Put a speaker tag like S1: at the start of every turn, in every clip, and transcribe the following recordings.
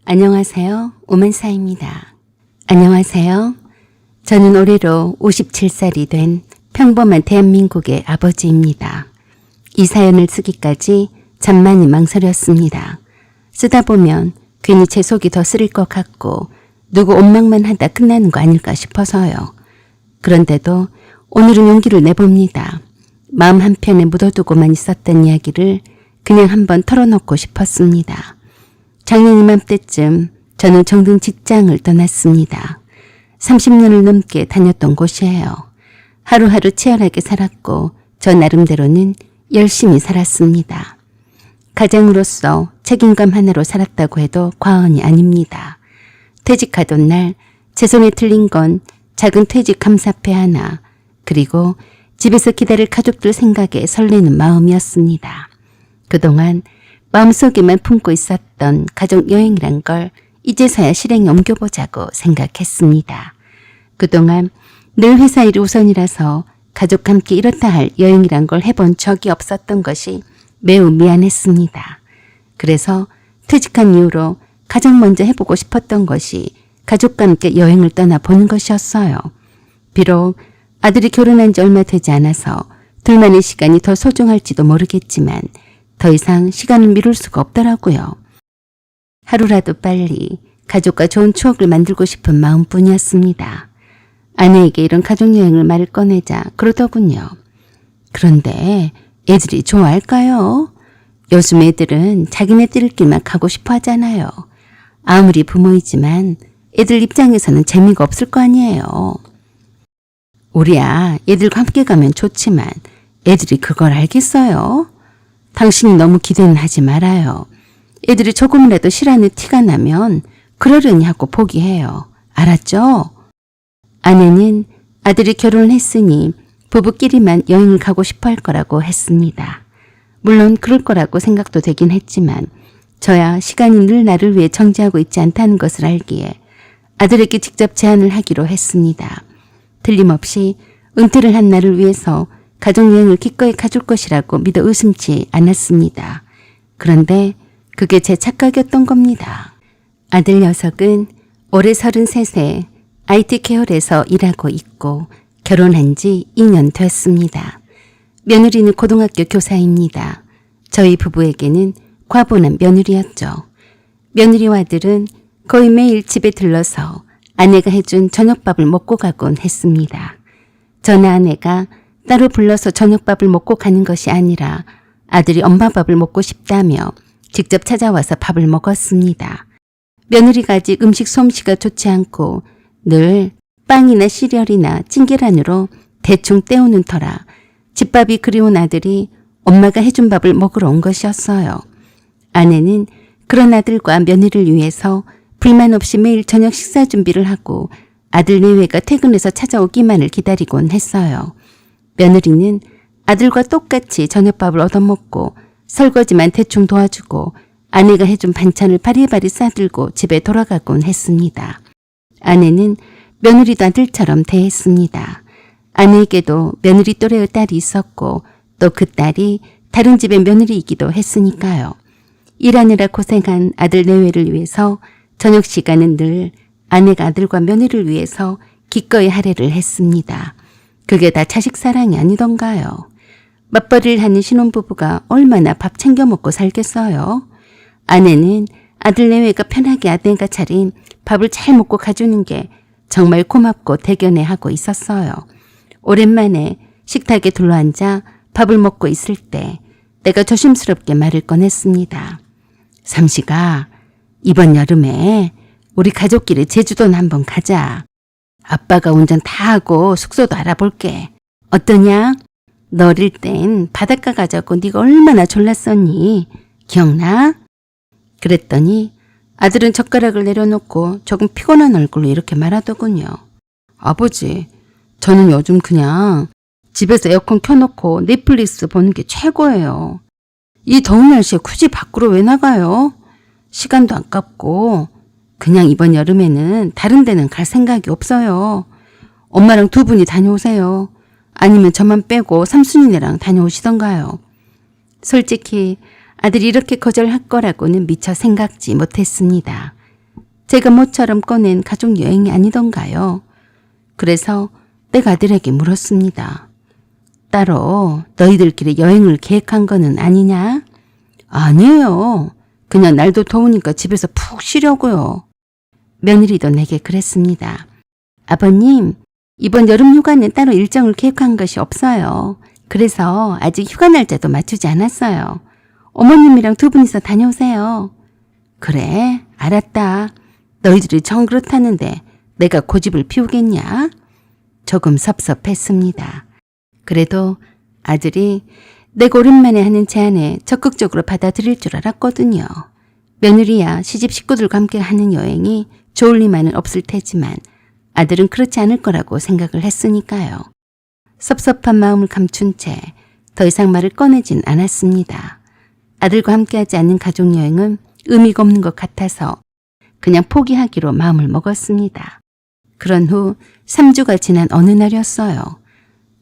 S1: 안녕하세요. 오만사입니다. 안녕하세요. 저는 올해로 57살이 된 평범한 대한민국의 아버지입니다. 이 사연을 쓰기까지 참 많이 망설였습니다. 쓰다 보면 괜히 제 속이 더 쓰릴 것 같고 누구 원망만 하다 끝나는 거 아닐까 싶어서요. 그런데도 오늘은 용기를 내봅니다. 마음 한편에 묻어두고만 있었던 이야기를 그냥 한번 털어놓고 싶었습니다. 작년 이맘때쯤 저는 정든 직장을 떠났습니다. 30년을 넘게 다녔던 곳이에요. 하루하루 치열하게 살았고 저 나름대로는 열심히 살았습니다. 가장으로서 책임감 하나로 살았다고 해도 과언이 아닙니다. 퇴직하던 날 제 손에 들린 건 작은 퇴직 감사패 하나, 그리고 집에서 기다릴 가족들 생각에 설레는 마음이었습니다. 그동안 마음속에만 품고 있었던 가족여행이란 걸 이제서야 실행에 옮겨보자고 생각했습니다. 그동안 늘 회사 일이 우선이라서 가족과 함께 이렇다 할 여행이란 걸 해본 적이 없었던 것이 매우 미안했습니다. 그래서 퇴직한 이후로 가장 먼저 해보고 싶었던 것이 가족과 함께 여행을 떠나보는 것이었어요. 비록 아들이 결혼한 지 얼마 되지 않아서 둘만의 시간이 더 소중할지도 모르겠지만 더 이상 시간을 미룰 수가 없더라고요. 하루라도 빨리 가족과 좋은 추억을 만들고 싶은 마음뿐이었습니다. 아내에게 이런 가족여행을 말을 꺼내자 그러더군요. 그런데 애들이 좋아할까요? 요즘 애들은 자기네 뛸길만 가고 싶어 하잖아요. 아무리 부모이지만 애들 입장에서는 재미가 없을 거 아니에요. 우리야 애들과 함께 가면 좋지만 애들이 그걸 알겠어요? 당신이 너무 기대는 하지 말아요. 애들이 조금이라도 싫어하는 티가 나면 그러려니 하고 포기해요. 알았죠? 아내는 아들이 결혼을 했으니 부부끼리만 여행을 가고 싶어 할 거라고 했습니다. 물론 그럴 거라고 생각도 되긴 했지만 저야 시간이 늘 나를 위해 정지하고 있지 않다는 것을 알기에 아들에게 직접 제안을 하기로 했습니다. 틀림없이 은퇴를 한 나를 위해서 가족여행을 기꺼이 가줄 것이라고 믿어 의심치 않았습니다. 그런데 그게 제 착각이었던 겁니다. 아들 녀석은 올해 33세 IT 계열에서 일하고 있고 결혼한 지 2년 됐습니다. 며느리는 고등학교 교사입니다. 저희 부부에게는 과분한 며느리였죠. 며느리와 아들은 거의 매일 집에 들러서 아내가 해준 저녁밥을 먹고 가곤 했습니다. 저나 아내가 따로 불러서 저녁밥을 먹고 가는 것이 아니라 아들이 엄마 밥을 먹고 싶다며 직접 찾아와서 밥을 먹었습니다. 며느리가 아직 음식 솜씨가 좋지 않고 늘 빵이나 시리얼이나 찐계란으로 대충 때우는 터라 집밥이 그리운 아들이 엄마가 해준 밥을 먹으러 온 것이었어요. 아내는 그런 아들과 며느리를 위해서 불만 없이 매일 저녁 식사 준비를 하고 아들 내외가 퇴근해서 찾아오기만을 기다리곤 했어요. 며느리는 아들과 똑같이 저녁밥을 얻어먹고 설거지만 대충 도와주고 아내가 해준 반찬을 바리바리 싸들고 집에 돌아가곤 했습니다. 아내는 며느리도 아들처럼 대했습니다. 아내에게도 며느리 또래의 딸이 있었고 또 그 딸이 다른 집의 며느리이기도 했으니까요. 일하느라 고생한 아들 내외를 위해서 저녁 시간은 늘 아내가 아들과 며느리를 위해서 기꺼이 할애를 했습니다. 그게 다 자식 사랑이 아니던가요. 맞벌이를 하는 신혼부부가 얼마나 밥 챙겨 먹고 살겠어요. 아내는 아들 내외가 편하게 아내가 차린 밥을 잘 먹고 가주는 게 정말 고맙고 대견해하고 있었어요. 오랜만에 식탁에 둘러앉아 밥을 먹고 있을 때 내가 조심스럽게 말을 꺼냈습니다. 삼시가 이번 여름에 우리 가족끼리 제주도나 한번 가자. 아빠가 운전 다 하고 숙소도 알아볼게. 어떠냐? 너 어릴 땐 바닷가 가자고 네가 얼마나 졸랐었니? 기억나? 그랬더니 아들은 젓가락을 내려놓고 조금 피곤한 얼굴로 이렇게 말하더군요. 아버지, 저는 요즘 그냥 집에서 에어컨 켜놓고 넷플릭스 보는 게 최고예요. 이 더운 날씨에 굳이 밖으로 왜 나가요? 시간도 아깝고 그냥 이번 여름에는 다른 데는 갈 생각이 없어요. 엄마랑 두 분이 다녀오세요. 아니면 저만 빼고 삼순이네랑 다녀오시던가요. 솔직히 아들이 이렇게 거절할 거라고는 미처 생각지 못했습니다. 제가 모처럼 꺼낸 가족 여행이 아니던가요? 그래서 내가 아들에게 물었습니다. 따로 너희들끼리 여행을 계획한 거는 아니냐? 아니에요. 그냥 날도 더우니까 집에서 푹 쉬려고요. 며느리도 내게 그랬습니다. 아버님, 이번 여름 휴가는 따로 일정을 계획한 것이 없어요. 그래서 아직 휴가 날짜도 맞추지 않았어요. 어머님이랑 두 분이서 다녀오세요. 그래, 알았다. 너희들이 정 그렇다는데 내가 고집을 피우겠냐? 조금 섭섭했습니다. 그래도 아들이 내가 오랜만에 하는 제안에 적극적으로 받아들일 줄 알았거든요. 며느리야 시집 식구들과 함께 하는 여행이 좋을 리만은 없을 테지만 아들은 그렇지 않을 거라고 생각을 했으니까요. 섭섭한 마음을 감춘 채 더 이상 말을 꺼내진 않았습니다. 아들과 함께하지 않는 가족여행은 의미가 없는 것 같아서 그냥 포기하기로 마음을 먹었습니다. 그런 후 3주가 지난 어느 날이었어요.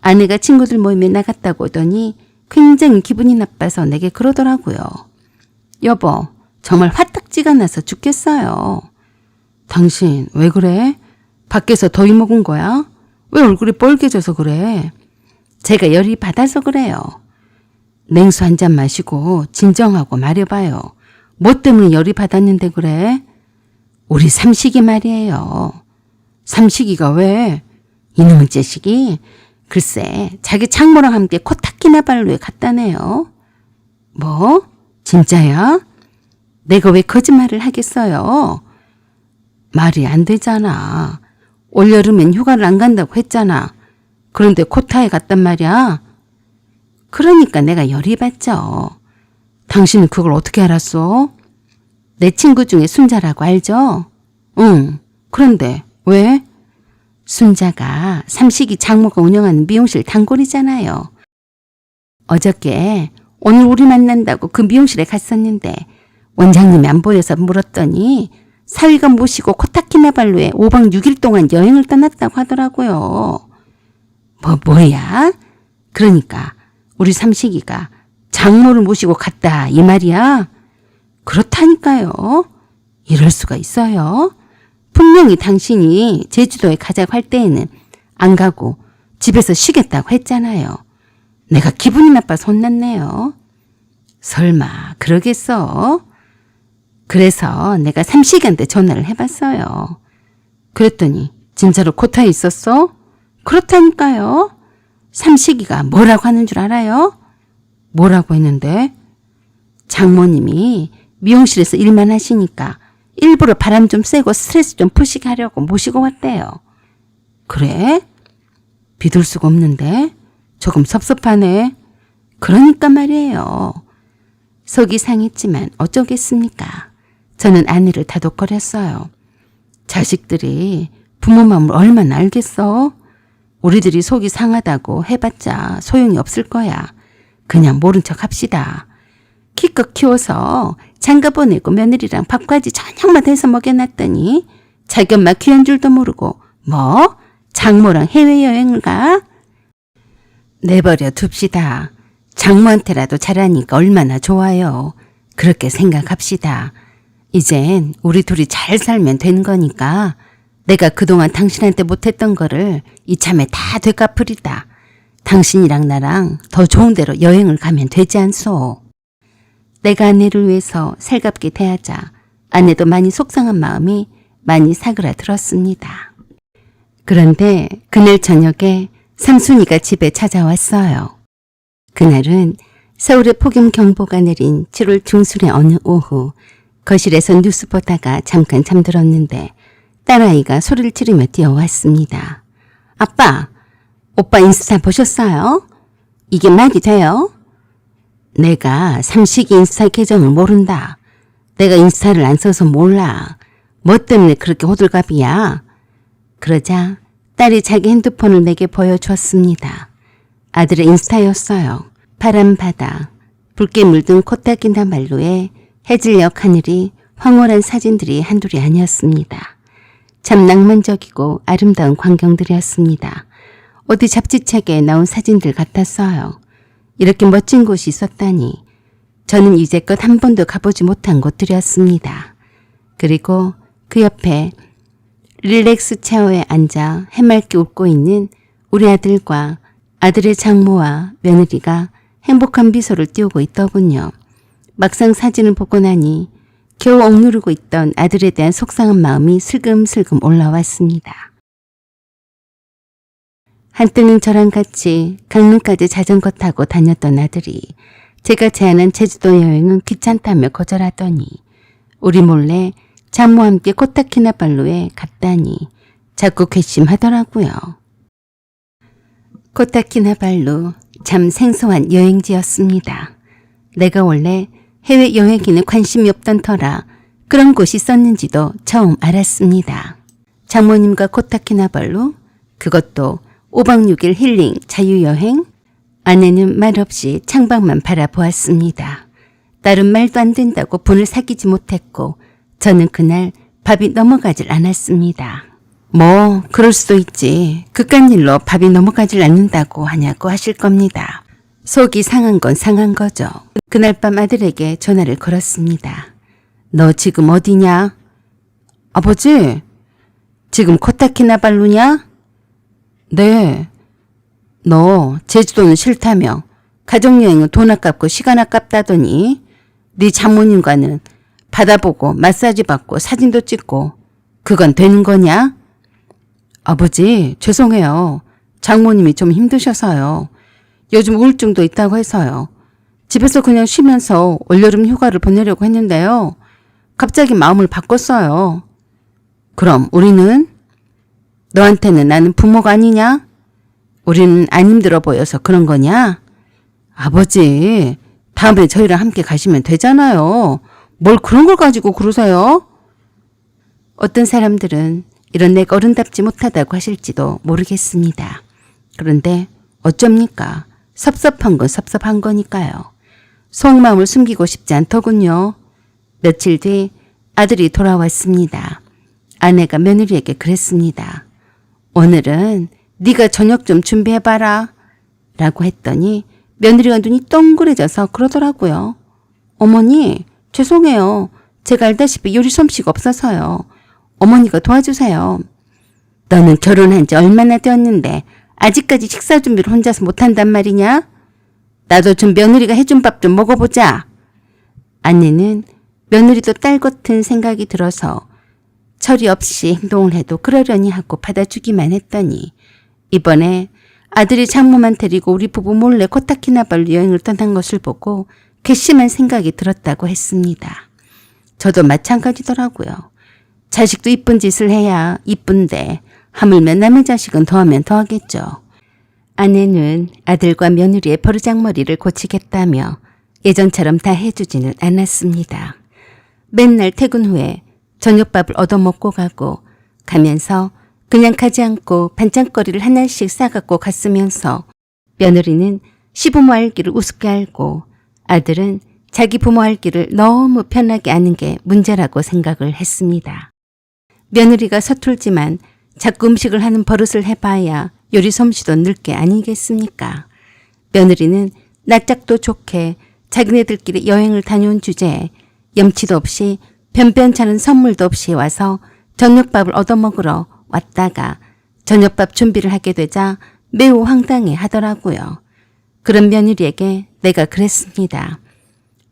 S1: 아내가 친구들 모임에 나갔다고 오더니 굉장히 기분이 나빠서 내게 그러더라고요. 여보, 정말 화딱지가 나서 죽겠어요. 당신 왜 그래? 밖에서 더위 먹은 거야? 왜 얼굴이 빨개져서 그래? 제가 열이 받아서 그래요. 냉수 한 잔 마시고 진정하고 말해봐요. 뭐 때문에 열이 받았는데 그래? 우리 삼식이 말이에요. 삼식이가 왜? 이놈의 자식이 글쎄 자기 장모랑 함께 코타키나발루에 갔다네요. 뭐? 진짜야? 내가 왜 거짓말을 하겠어요? 말이 안 되잖아. 올여름엔 휴가를 안 간다고 했잖아. 그런데 코타에 갔단 말이야. 그러니까 내가 열이 받죠. 당신은 그걸 어떻게 알았어? 내 친구 중에 순자라고 알죠? 응. 그런데 왜? 순자가 삼식이 장모가 운영하는 미용실 단골이잖아요. 어저께 오늘 우리 만난다고 그 미용실에 갔었는데 원장님이 안 보여서 물었더니 사위가 모시고 코타키나발루에 5박 6일 동안 여행을 떠났다고 하더라고요. 뭐야? 그러니까 우리 삼식이가 장모를 모시고 갔다 이 말이야? 그렇다니까요. 이럴 수가 있어요. 분명히 당신이 제주도에 가자고 할 때에는 안 가고 집에서 쉬겠다고 했잖아요. 내가 기분이 나빠서 혼났네요. 설마 그러겠어? 그래서 내가 삼식이한테 전화를 해봤어요. 그랬더니 진짜로 코타에 있었어? 그렇다니까요. 삼식이가 뭐라고 하는 줄 알아요? 뭐라고 했는데? 장모님이 미용실에서 일만 하시니까 일부러 바람 좀 쐬고 스트레스 좀 푸시게 하려고 모시고 왔대요. 그래? 믿을 수가 없는데? 조금 섭섭하네. 그러니까 말이에요. 속이 상했지만 어쩌겠습니까? 저는 아내를 다독거렸어요. 자식들이 부모 마음을 얼마나 알겠어? 우리들이 속이 상하다고 해봤자 소용이 없을 거야. 그냥 모른 척 합시다. 기껏 키워서 장가 보내고 며느리랑 밥까지 저녁마다 해서 먹여놨더니 자기 엄마 귀한 줄도 모르고 뭐? 장모랑 해외여행을 가? 내버려 둡시다. 장모한테라도 잘하니까 얼마나 좋아요. 그렇게 생각합시다. 이젠 우리 둘이 잘 살면 된 거니까 내가 그동안 당신한테 못했던 거를 이참에 다 되갚으리다. 당신이랑 나랑 더 좋은 데로 여행을 가면 되지 않소. 내가 아내를 위해서 살갑게 대하자 아내도 많이 속상한 마음이 많이 사그라들었습니다. 그런데 그날 저녁에 삼순이가 집에 찾아왔어요. 그날은 서울에 폭염경보가 내린 7월 중순의 어느 오후 거실에서 뉴스 보다가 잠깐 잠들었는데 딸아이가 소리를 지르며 뛰어왔습니다. 아빠, 오빠 인스타 보셨어요? 이게 말이 돼요? 내가 삼식이 인스타 계정을 모른다. 내가 인스타를 안 써서 몰라. 뭐 때문에 그렇게 호들갑이야? 그러자 딸이 자기 핸드폰을 내게 보여주었습니다. 아들의 인스타였어요. 파란 바다, 붉게 물든 코타키나발루에 해질녘 하늘이 황홀한 사진들이 한둘이 아니었습니다. 참 낭만적이고 아름다운 광경들이었습니다. 어디 잡지책에 나온 사진들 같았어요. 이렇게 멋진 곳이 있었다니 저는 이제껏 한 번도 가보지 못한 곳들이었습니다. 그리고 그 옆에 릴렉스 체어에 앉아 해맑게 웃고 있는 우리 아들과 아들의 장모와 며느리가 행복한 미소를 띄우고 있더군요. 막상 사진을 보고 나니 겨우 억누르고 있던 아들에 대한 속상한 마음이 슬금슬금 올라왔습니다. 한때는 저랑 같이 강릉까지 자전거 타고 다녔던 아들이 제가 제안한 제주도 여행은 귀찮다며 거절하더니 우리 몰래 장모와 함께 코타키나발루에 갔다니 자꾸 괘씸하더라고요. 코타키나발루 참 생소한 여행지였습니다. 내가 원래 해외여행에는 관심이 없던 터라 그런 곳이 있었는지도 처음 알았습니다. 장모님과 코타키나발루, 그것도 5박 6일 힐링 자유여행? 아내는 말없이 창밖만 바라보았습니다. 딸은 말도 안 된다고 분을 사귀지 못했고 저는 그날 밥이 넘어가질 않았습니다. 뭐 그럴 수도 있지. 그깟 일로 밥이 넘어가질 않는다고 하냐고 하실 겁니다. 속이 상한 건 상한 거죠. 그날 밤 아들에게 전화를 걸었습니다. 너 지금 어디냐? 아버지, 지금 코타키나발루냐? 네. 너 제주도는 싫다며 가족여행은 돈 아깝고 시간 아깝다더니 네 장모님과는 바다 보고 마사지 받고 사진도 찍고 그건 되는 거냐? 아버지, 죄송해요. 장모님이 좀 힘드셔서요. 요즘 우울증도 있다고 해서요. 집에서 그냥 쉬면서 올여름 휴가를 보내려고 했는데요. 갑자기 마음을 바꿨어요. 그럼 우리는? 너한테는 나는 부모가 아니냐? 우리는 안 힘들어 보여서 그런 거냐? 아버지, 다음에 저희랑 함께 가시면 되잖아요. 뭘 그런 걸 가지고 그러세요? 어떤 사람들은 이런 내가 어른답지 못하다고 하실지도 모르겠습니다. 그런데 어쩝니까? 섭섭한 건 섭섭한 거니까요. 속마음을 숨기고 싶지 않더군요. 며칠 뒤 아들이 돌아왔습니다. 아내가 며느리에게 그랬습니다. 오늘은 네가 저녁 좀 준비해봐라 라고 했더니 며느리가 눈이 동그래져서 그러더라고요. 어머니, 죄송해요. 제가 알다시피 요리 솜씨가 없어서요. 어머니가 도와주세요. 너는 결혼한 지 얼마나 되었는데 아직까지 식사 준비를 혼자서 못한단 말이냐? 나도 좀 며느리가 해준 밥 좀 먹어보자. 아내는 며느리도 딸 같은 생각이 들어서 철이 없이 행동을 해도 그러려니 하고 받아주기만 했더니 이번에 아들이 장모만 데리고 우리 부부 몰래 코타키나발루 여행을 떠난 것을 보고 괘씸한 생각이 들었다고 했습니다. 저도 마찬가지더라고요. 자식도 이쁜 짓을 해야 이쁜데 하물며 남의 자식은 더하면 더하겠죠. 아내는 아들과 며느리의 버르장머리를 고치겠다며 예전처럼 다 해주지는 않았습니다. 맨날 퇴근 후에 저녁밥을 얻어먹고 가면서 그냥 가지 않고 반찬거리를 하나씩 싸갖고 갔으면서 며느리는 시부모 알기를 우습게 알고 아들은 자기 부모 알기를 너무 편하게 아는 게 문제라고 생각을 했습니다. 며느리가 서툴지만 자꾸 음식을 하는 버릇을 해봐야 요리 솜씨도 늘 게 아니겠습니까? 며느리는 낯짝도 좋게 자기네들끼리 여행을 다녀온 주제에 염치도 없이 변변찮은 선물도 없이 와서 저녁밥을 얻어먹으러 왔다가 저녁밥 준비를 하게 되자 매우 황당해 하더라고요. 그런 며느리에게 내가 그랬습니다.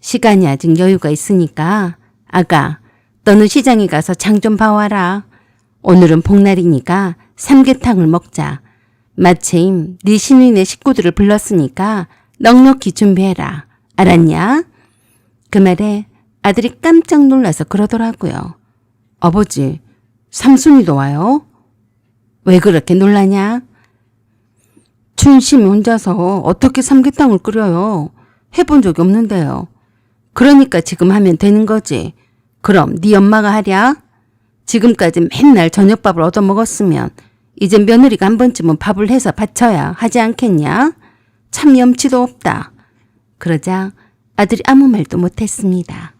S1: 시간이 아직 여유가 있으니까 아가, 너는 시장에 가서 장 좀 봐와라. 오늘은 복날이니까 삼계탕을 먹자. 마침 네 시누이네 식구들을 불렀으니까 넉넉히 준비해라. 알았냐? 그 말에 아들이 깜짝 놀라서 그러더라고요. 아버지, 삼순이도 와요? 왜 그렇게 놀라냐? 춘심이 혼자서 어떻게 삼계탕을 끓여요? 해본 적이 없는데요. 그러니까 지금 하면 되는 거지. 그럼 네 엄마가 하랴? 지금까지 맨날 저녁밥을 얻어먹었으면 이제 며느리가 한 번쯤은 밥을 해서 바쳐야 하지 않겠냐? 참 염치도 없다. 그러자 아들이 아무 말도 못했습니다.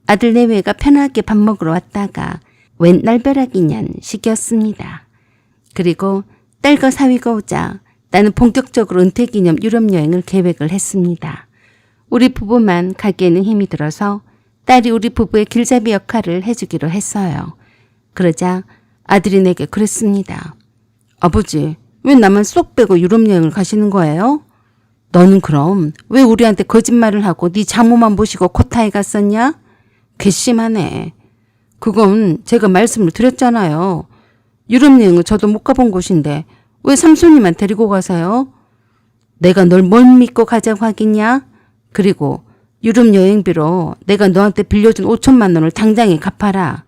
S1: 아들 내외가 편하게 밥 먹으러 왔다가 웬 날벼락이냔 식이었습니다. 그리고 딸과 사위가 오자 나는 본격적으로 은퇴기념 유럽여행을 계획을 했습니다. 우리 부부만 가기에는 힘이 들어서 딸이 우리 부부의 길잡이 역할을 해주기로 했어요. 그러자 아들이 내게 그랬습니다. 아버지, 왜 나만 쏙 빼고 유럽 여행을 가시는 거예요? 너는 그럼 왜 우리한테 거짓말을 하고 네 장모만 모시고 코타에 갔었냐? 괘씸하네. 그건 제가 말씀을 드렸잖아요. 유럽 여행은 저도 못 가본 곳인데 왜 삼손이만 데리고 가세요? 내가 널 뭘 믿고 가자고 하겠냐? 그리고 유럽 여행비로 내가 너한테 빌려준 5천만 원을 당장에 갚아라.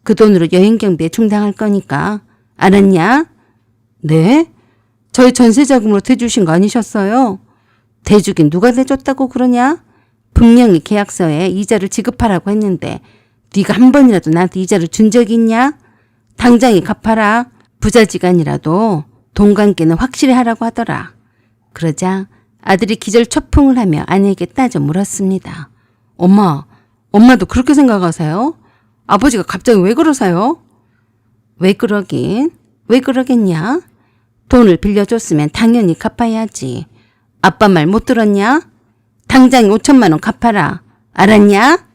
S1: 그 돈으로 여행 경비에 충당할 거니까. 알았냐? 네? 저희 전세자금으로 대주신 거 아니셨어요? 대주긴 누가 대줬다고 그러냐? 분명히 계약서에 이자를 지급하라고 했는데 네가 한 번이라도 나한테 이자를 준 적이 있냐? 당장에 갚아라. 부자지간이라도 돈 관계는 확실히 하라고 하더라. 그러자 아들이 기절초풍을 하며 아내에게 따져 물었습니다. 엄마도 그렇게 생각하세요? 아버지가 갑자기 왜 그러세요? 왜 그러긴? 왜 그러겠냐? 돈을 빌려줬으면 당연히 갚아야지. 아빠 말 못 들었냐? 당장 5천만 원 갚아라. 알았냐?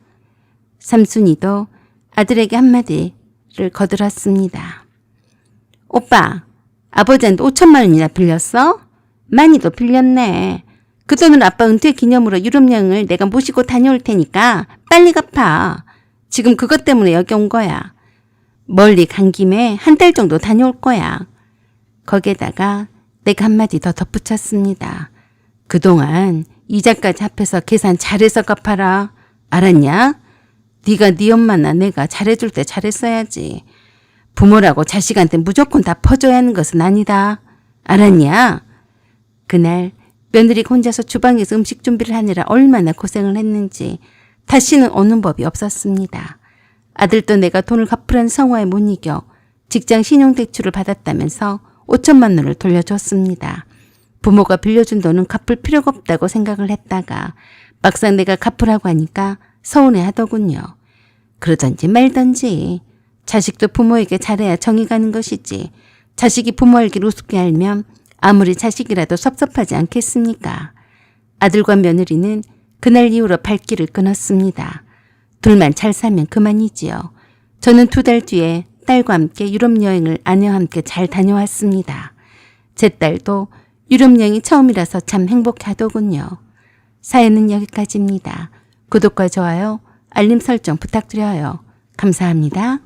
S1: 삼순이도 아들에게 한마디를 거들었습니다. 오빠, 아버지한테 5천만 원이나 빌렸어? 많이도 빌렸네. 그 돈을 아빠 은퇴 기념으로 유럽 여행을 내가 모시고 다녀올 테니까 빨리 갚아. 지금 그것 때문에 여기 온 거야. 멀리 간 김에 한 달 정도 다녀올 거야. 거기에다가 내가 한마디 더 덧붙였습니다. 그동안 이자까지 합해서 계산 잘해서 갚아라. 알았냐? 네가 네 엄마나 내가 잘해줄 때 잘했어야지. 부모라고 자식한테 무조건 다 퍼줘야 하는 것은 아니다. 알았냐? 그날 며느리가 혼자서 주방에서 음식 준비를 하느라 얼마나 고생을 했는지 다시는 오는 법이 없었습니다. 아들도 내가 돈을 갚으라는 성화에 못 이겨 직장 신용대출을 받았다면서 5천만 원을 돌려줬습니다. 부모가 빌려준 돈은 갚을 필요가 없다고 생각을 했다가 막상 내가 갚으라고 하니까 서운해 하더군요. 그러던지 말던지 자식도 부모에게 잘해야 정이 가는 것이지 자식이 부모 알기를 우습게 알면 아무리 자식이라도 섭섭하지 않겠습니까? 아들과 며느리는 그날 이후로 발길을 끊었습니다. 둘만 잘 살면 그만이지요. 저는 2달 뒤에 딸과 함께 유럽 여행을 아내와 함께 잘 다녀왔습니다. 제 딸도 유럽 여행이 처음이라서 참 행복하더군요. 사연은 여기까지입니다. 구독과 좋아요, 알림 설정 부탁드려요. 감사합니다.